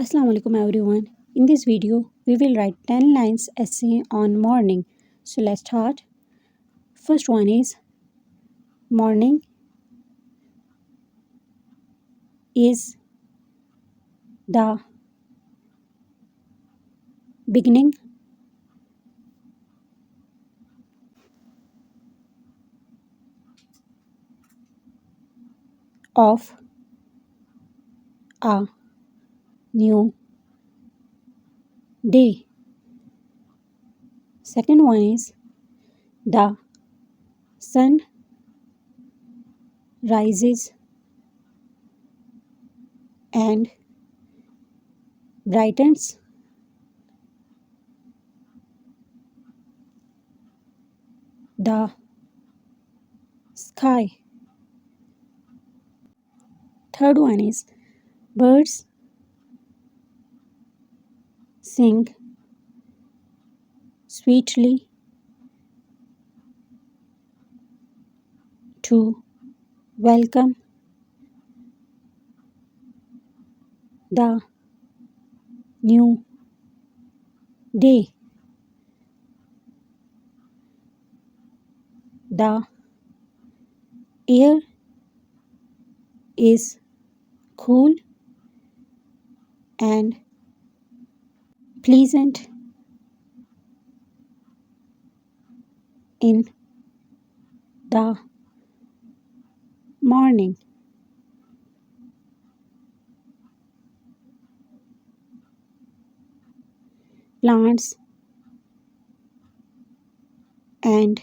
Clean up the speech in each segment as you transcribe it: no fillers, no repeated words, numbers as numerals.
Assalamu alaikum everyone. In this video, we will write 10 lines essay on morning. So let's start. First one is morning is the beginning of a new day. Second one is the sun rises and brightens the sky. Third one is birds sing sweetly to welcome the new day. The air is cool and pleasant in the morning. Plants and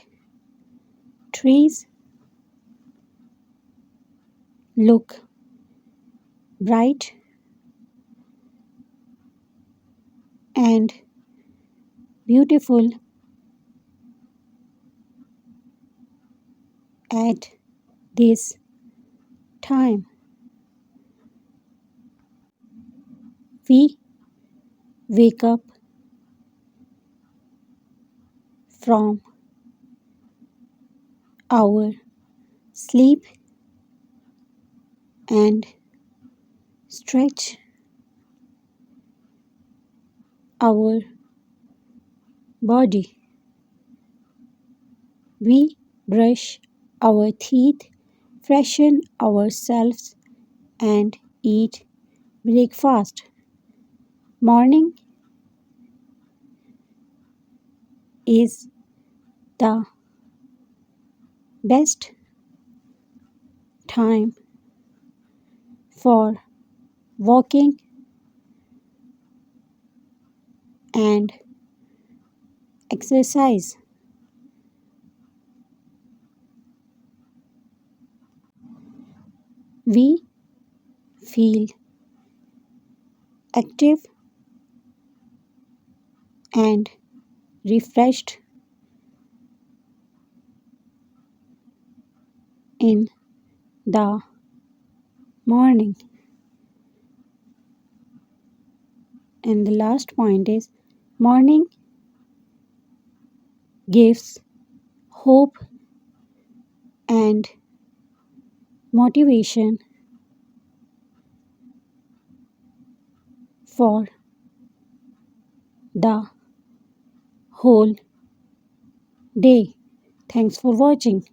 trees look bright and beautiful at this time. We wake up from our sleep and stretch our body. We brush our teeth, freshen ourselves, and eat breakfast. Morning is the best time for walking and exercise. We feel active and refreshed in the morning. And the last point is morning gives hope and motivation for the whole day. Thanks for watching.